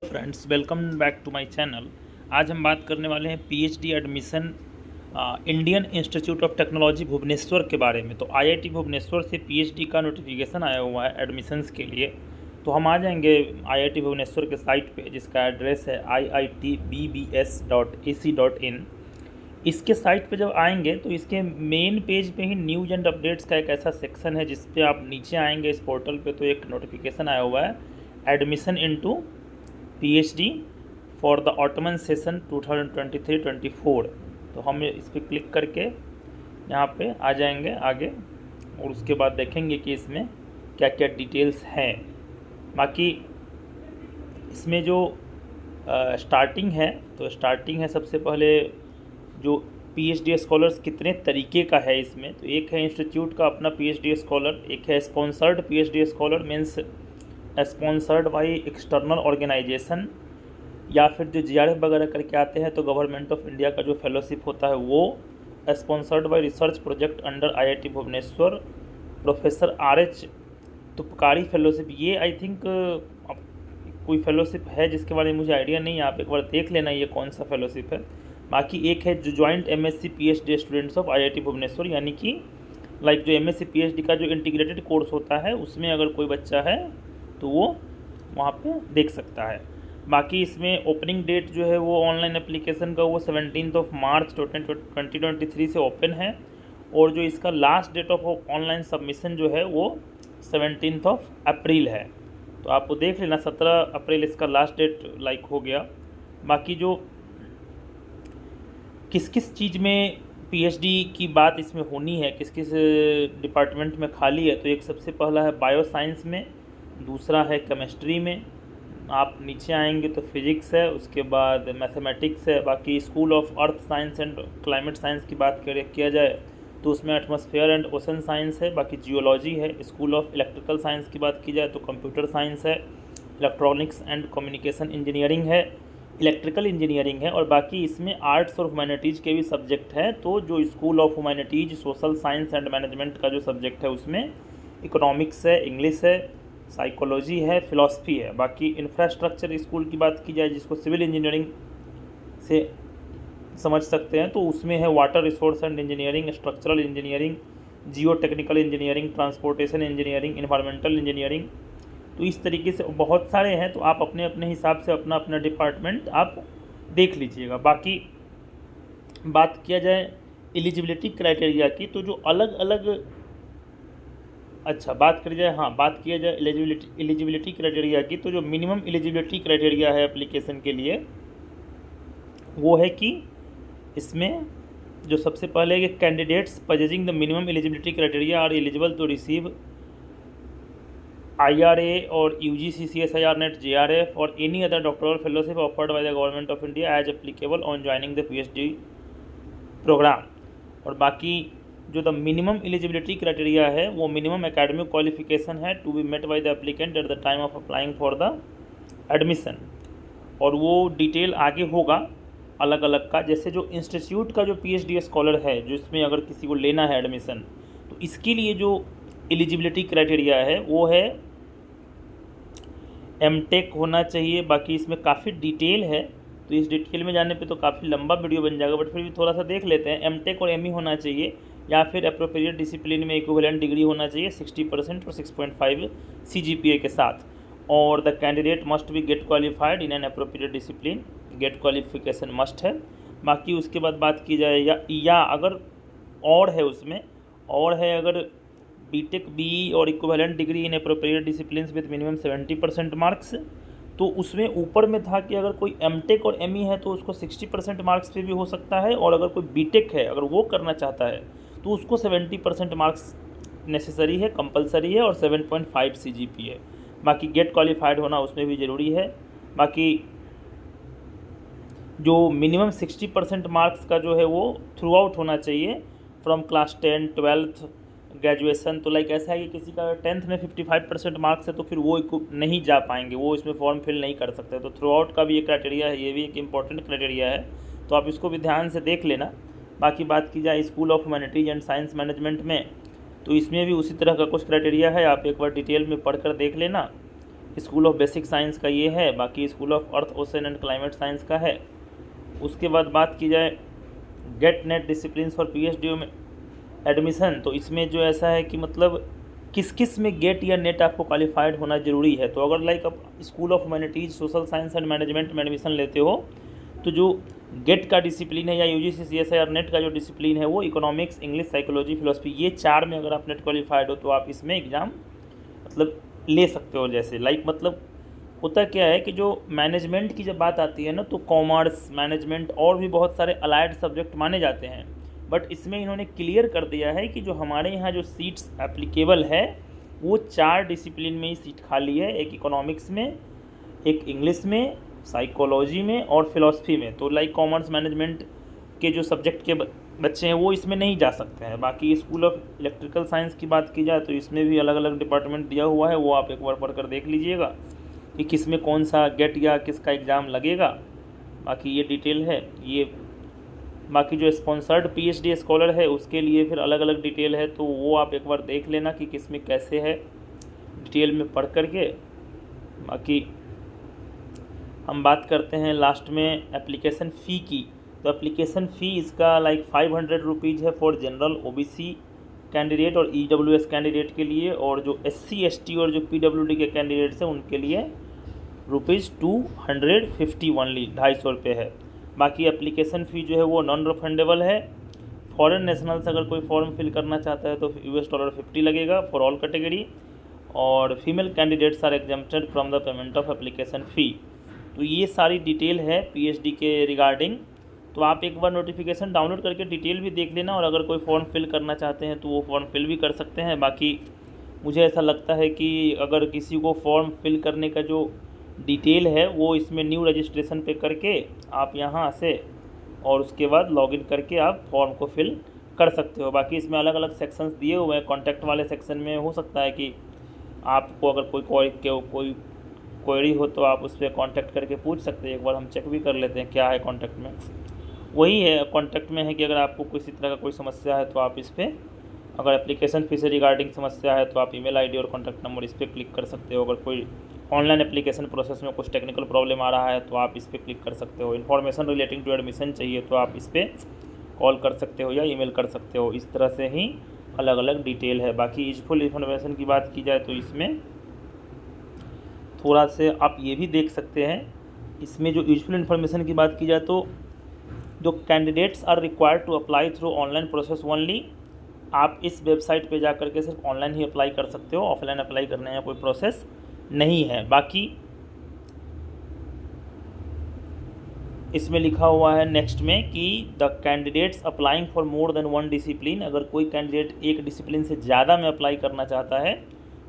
Friends, welcome back to my channel. आज हम बात करने वाले हैं PhD admission Indian Institute of Technology Bhubaneswar के बारे में। तो आईआईटी भुवनेश्वर से पीएचडी का नोटिफिकेशन आया हुआ है एडमिशन्स के लिए। तो हम आ जाएंगे आईआईटी भुवनेश्वर के साइट पे, जिसका एड्रेस है iitbbs.ac.in। इसके साइट पे जब आएंगे तो इसके मेन पेज पे ही न्यूज़ एंड अपडेट्स का एक ऐसा सेक्शन है जिस पे आप नीचे आएंगे इस पोर्टल पे तो एक नोटिफिकेशन आया हुआ है admission into PhD for the ottoman session 2023-24। तो हम इस पर क्लिक करके यहाँ पे आ जाएंगे आगे और उसके बाद देखेंगे कि इसमें क्या क्या डिटेल्स हैं। बाकी इसमें जो स्टार्टिंग है, तो स्टार्टिंग है सबसे पहले जो पीएचडी स्कॉलर्स कितने तरीके का है इसमें। तो एक है इंस्टीट्यूट का अपना पीएचडी स्कॉलर, एक है sponsored PhD scholar means sponsored by external organisation, या फिर जो जीआरएफ वगैरह करके आते हैं तो गवर्नमेंट ऑफ इंडिया का जो फेलोशिप होता है वो sponsored by research project under IIT Bhubaneswar professor RH Tupkari fellowship. ये आई थिंक कोई फेलोशिप है जिसके बारे में मुझे आइडिया नहीं है, आप एक बार देख लेना ये कौन सा फेलोशिप है। बाकी एक है जो joint MSc PhD students of IIT Bhubaneswar, यानी कि लाइक जो एमएससी पीएचडी का जो इंटीग्रेटेड कोर्स होता है उसमें अगर कोई बच्चा है तो वो वहाँ पे देख सकता है। बाकी इसमें ओपनिंग डेट जो है वो ऑनलाइन एप्लीकेशन का वो 17 मार्च 2023 से ओपन है, और जो इसका last date of online submission जो है वो 17 अप्रैल है। तो आपको देख लेना 17 अप्रैल इसका लास्ट डेट लाइक हो गया। बाकी जो किस किस चीज़ में पीएचडी की बात इसमें होनी है, किस किस डिपार्टमेंट में खाली है, तो एक सबसे पहला है बायो साइंस में, दूसरा है केमिस्ट्री में, आप नीचे आएंगे तो फिजिक्स है, उसके बाद मैथमेटिक्स है। बाकी school of earth science and climate science की बात किया जाए तो उसमें एटमॉस्फेयर एंड ओशन साइंस है। बाकी जियोलॉजी है। स्कूल ऑफ इलेक्ट्रिकल साइंस की बात की जाए तो कंप्यूटर साइंस है, इलेक्ट्रॉनिक्स एंड कम्युनिकेशन इंजीनियरिंग है, इलेक्ट्रिकल इंजीनियरिंग है। और बाकी इसमें आर्ट्स और ह्यूमैनिटीज़ के भी सब्जेक्ट हैं। तो जो school of humanities social science and management का जो सब्जेक्ट है उसमें इकोनॉमिक्स है, इंग्लिश है, साइकोलॉजी है, फिलॉसफी है। बाकी इंफ्रास्ट्रक्चर स्कूल की बात की जाए जिसको सिविल इंजीनियरिंग से समझ सकते हैं तो उसमें है water resource and engineering, structural engineering, Jio technical engineering, transportation engineering, environmental engineering. तो इस तरीके से बहुत सारे हैं, तो आप अपने अपने हिसाब से अपना अपना डिपार्टमेंट आप देख लीजिएगा। बाकी बात किया जाए एलिजिबिलिटी क्राइटेरिया की, तो जो अलग अलग बात किया जाए एलिजिबिलिटी क्राइटेरिया की, तो जो मिनिमम एलिजिबिलिटी क्राइटेरिया है एप्लीकेशन के लिए वो है कि इसमें जो सबसे पहले है कि candidates possessing the minimum eligibility criteria are eligible to receive IRA और UGC CSIR NET JRF और any other doctoral fellowship offered by the government of India as applicable on joining the PhD programme. और बाकी जो the minimum eligibility criteria है वो minimum academic qualification है to be met by the applicant at the time of applying for the admission. और वो detail आगे होगा अलग अलग का। जैसे जो इंस्टीट्यूट का जो PhD स्कॉलर है, जो इसमें अगर किसी को लेना है एडमिशन, तो इसके लिए जो एलिजिबिलिटी क्राइटेरिया है वो है MTech होना चाहिए। बाकी इसमें काफ़ी डिटेल है, तो इस डिटेल में जाने पे तो काफ़ी लंबा वीडियो बन जाएगा, बट फिर भी थोड़ा सा देख लेते हैं। MTech और ME होना चाहिए, या फिर अप्रोप्रिएट डिसिप्लिन में इक्विवेलेंट डिग्री होना चाहिए 60% और 6.5 CGPA के साथ। और the candidate must be GATE qualified in an appropriate discipline, GATE qualification must है। बाकी उसके बाद बात की जाए या अगर और है उसमें और है अगर BTech BE और equivalent degree in appropriate discipline with minimum 70% marks, तो उसमें ऊपर में था कि अगर कोई MTech और ME है तो उसको 60% मार्क्स पे भी हो सकता है, और अगर कोई BTech है अगर वो करना चाहता है तो उसको 70% मार्क्स नेसेसरी है, कंपलसरी है, और 7.5 CGPA। बाकी गेट क्वालिफाइड होना उसमें भी ज़रूरी है। बाकी जो मिनिमम 60% मार्क्स का जो है वो थ्रू आउट होना चाहिए फ्रॉम क्लास 10, 12th, ग्रेजुएशन। तो लाइक ऐसा है कि किसी का 10th में 55% मार्क्स है तो फिर वो नहीं जा पाएंगे, वो इसमें फॉर्म फिल नहीं कर सकते। तो थ्रू आउट का भी एक क्राइटेरिया है, ये भी एक इम्पॉर्टेंट क्राइटेरिया है, तो आप इसको भी ध्यान से देख लेना। बाकी बात की जाए school of humanities and science management में, तो इसमें भी उसी तरह का कुछ क्राइटेरिया है, आप एक बार डिटेल में पढ़कर देख लेना। स्कूल ऑफ बेसिक साइंस का ये है, बाकी school of earth ocean and climate science का है। उसके बाद बात की जाए GATE NET discipline for PhD में एडमिशन, तो इसमें जो ऐसा है कि मतलब किस किस में गेट या नेट आपको क्वालिफाइड होना ज़रूरी है। तो अगर लाइक आप school of humanities social science and management में एडमिशन लेते हो तो जो गेट का डिसिप्लिन है या UGC CSI और नेट का जो डिसिप्लिन है वो इकोनॉमिक्स, इंग्लिश, साइकोलॉजी, फिलोसफी, ये 4 में अगर आप नेट क्वालिफाइड हो तो आप इसमें एग्ज़ाम मतलब ले सकते हो। जैसे लाइक मतलब होता क्या है कि जो मैनेजमेंट की जब बात आती है ना तो कॉमर्स, मैनेजमेंट और भी बहुत सारे अलाइड सब्जेक्ट माने जाते हैं, बट इसमें इन्होंने क्लियर कर दिया है कि जो हमारे यहाँ जो सीट्स एप्लीकेबल है वो 4 डिसिप्लिन में ही सीट खाली है, एक इकोनॉमिक्स में, एक इंग्लिश में, साइकोलॉजी में और फिलॉसफी में। तो लाइक कॉमर्स, मैनेजमेंट के जो सब्जेक्ट के बच्चे हैं वो इसमें नहीं जा सकते हैं। बाकी स्कूल ऑफ इलेक्ट्रिकल साइंस की बात की जाए तो इसमें भी अलग अलग डिपार्टमेंट दिया हुआ है, वो आप एक बार पढ़ कर देख लीजिएगा कि किस में कौन सा गेट या किसका एग्ज़ाम लगेगा। बाकी ये डिटेल है ये। बाकी जो स्पॉन्सर्ड PhD स्कॉलर है उसके लिए फिर अलग अलग डिटेल है, तो वो आप एक बार देख लेना कि किस में कैसे है डिटेल में पढ़ कर के। बाकी हम बात करते हैं लास्ट में एप्लीकेशन फ़ी की। तो एप्लीकेशन फ़ी इसका लाइक 500 रुपीज़ है फॉर जनरल OBC कैंडिडेट और EWS कैंडिडेट के लिए, और जो SC ST और जो PWD के कैंडिडेट्स हैं उनके लिए ₹250 ओनली, 250 रुपये है। बाकी एप्लीकेशन फ़ी जो है वो नॉन रिफंडेबल है। फॉरेन नेशनल्स अगर कोई फॉर्म फिल करना चाहता है तो $50 लगेगा फॉर ऑल कैटेगरी, और female candidates are exempted from the payment of application fee. तो ये सारी डिटेल है PhD के रिगार्डिंग। तो आप एक बार नोटिफिकेशन डाउनलोड करके डिटेल भी देख लेना, और अगर कोई फॉर्म फिल करना चाहते हैं तो वो फॉर्म फिल भी कर सकते हैं। बाकी मुझे ऐसा लगता है कि अगर किसी को फॉर्म फिल करने का जो डिटेल है वो इसमें न्यू रजिस्ट्रेशन पे करके आप यहाँ से और उसके बाद लॉगिन करके आप फॉर्म को फिल कर सकते हो। बाकी इसमें अलग अलग सेक्शंस दिए हुए हैं। कॉन्टैक्ट वाले सेक्शन में हो सकता है कि आपको अगर कोई क्वेरी हो तो आप उस पर कॉन्टैक्ट करके पूछ सकते हैं। एक बार हम चेक भी कर लेते हैं क्या है कॉन्टैक्ट में। वही है कॉन्टैक्ट में है कि अगर आपको किसी तरह का कोई समस्या है तो आप इस पर, अगर एप्लीकेशन फ़ी से रिगार्डिंग समस्या है तो आप ईमेल ID और कॉन्टैक्ट नंबर इस पर क्लिक कर सकते हो। अगर कोई ऑनलाइन एप्लीकेशन प्रोसेस में कुछ टेक्निकल प्रॉब्लम आ रहा है तो आप इस पर क्लिक कर सकते हो। इन्फॉर्मेशन रिलेटिंग टू एडमिशन चाहिए तो आप इस पर कॉल कर सकते हो या ईमेल कर सकते हो। इस तरह से ही अलग अलग डिटेल है। बाकी यूजफुल इन्फॉर्मेशन की बात की जाए तो इसमें थोड़ा से आप ये भी देख सकते हैं, इसमें जो यूजफुल इन्फॉर्मेशन की बात की जाए तो जो candidates are required to apply through online process only, आप इस वेबसाइट पे जा कर के सिर्फ ऑनलाइन ही अप्लाई कर सकते हो, ऑफलाइन अप्लाई करने का कोई प्रोसेस नहीं है। बाकी इसमें लिखा हुआ है नेक्स्ट में कि the candidates applying for more than 1 discipline, अगर कोई कैंडिडेट एक डिसिप्लिन से ज़्यादा में अप्लाई करना चाहता है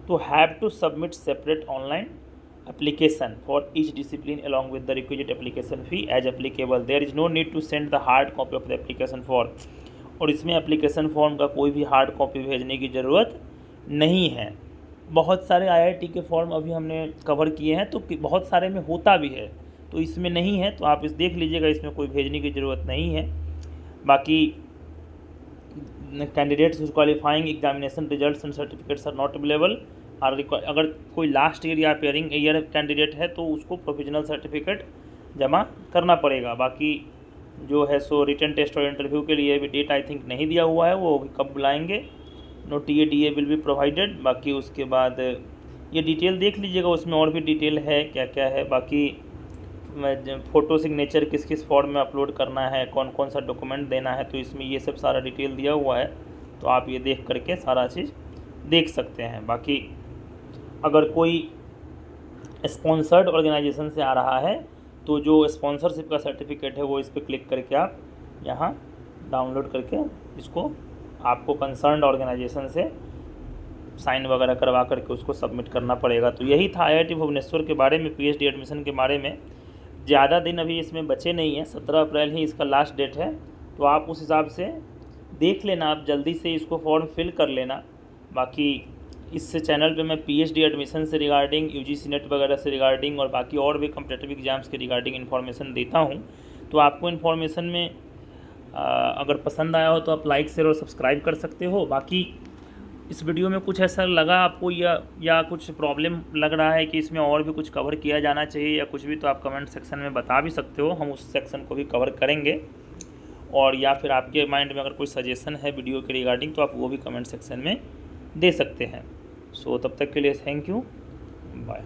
तो have to submit separate online application for each discipline along with the requisite application fee as applicable. There is no need to send the hard copy of the application form. और इसमें application form का कोई भी hard copy भेजने की ज़रूरत नहीं है। बहुत सारे IIT के फॉर्म अभी हमने कवर किए हैं तो बहुत सारे में होता भी है, तो इसमें नहीं है, तो आप इस देख लीजिएगा, इसमें कोई भेजने की ज़रूरत नहीं है। बाकी candidates qualifying examination results and certificates are not available. अगर कोई लास्ट ईयर या अपेयरिंग ईयर कैंडिडेट है तो उसको प्रोविजनल सर्टिफिकेट जमा करना पड़ेगा। बाकी जो है सो रिटन टेस्ट और इंटरव्यू के लिए भी डेट आई थिंक नहीं दिया हुआ है, वो कब बुलाएंगे। No TA will be provided. बाकी उसके बाद ये डिटेल देख लीजिएगा, उसमें और भी डिटेल है क्या क्या है। बाकी फ़ोटो सिग्नेचर किस किस फॉर्म में अपलोड करना है, कौन कौन सा डॉक्यूमेंट देना है, तो इसमें ये सब सारा डिटेल दिया हुआ है, तो आप ये देख करके सारा चीज़ देख सकते हैं। बाकी अगर कोई स्पॉन्सर्ड ऑर्गेनाइजेशन से आ रहा है तो जो स्पॉन्सरशिप का सर्टिफिकेट है वो इस पर क्लिक करके आप यहाँ डाउनलोड करके इसको आपको कंसर्न्ड ऑर्गेनाइजेशन से साइन वगैरह करवा करके उसको सबमिट करना पड़ेगा। तो यही था IIT भुवनेश्वर के बारे में, PhD एडमिशन के बारे में। ज़्यादा दिन अभी इसमें बचे नहीं हैं, 17 अप्रैल ही इसका लास्ट डेट है, तो आप उस हिसाब से देख लेना, आप जल्दी से इसको फॉर्म फिल कर लेना। बाकी इस चैनल पे मैं PhD एडमिशन से रिगार्डिंग, UGC नेट वगैरह से रिगार्डिंग और बाकी और भी कॉम्पिटिटिव एग्जाम्स के रिगार्डिंग इन्फॉर्मेशन देता हूँ। तो आपको इन्फॉर्मेशन में अगर पसंद आया हो तो आप लाइक शेयर और सब्सक्राइब कर सकते हो। बाकी इस वीडियो में कुछ ऐसा लगा आपको या कुछ प्रॉब्लम लग रहा है कि इसमें और भी कुछ कवर किया जाना चाहिए या कुछ भी, तो आप कमेंट सेक्शन में बता भी सकते हो, हम उस सेक्शन को भी कवर करेंगे। और या फिर आपके माइंड में अगर कोई सजेशन है वीडियो के रिगार्डिंग तो आप वो भी कमेंट सेक्शन में दे सकते हैं। सो तब तक के लिए थैंक यू, बाय।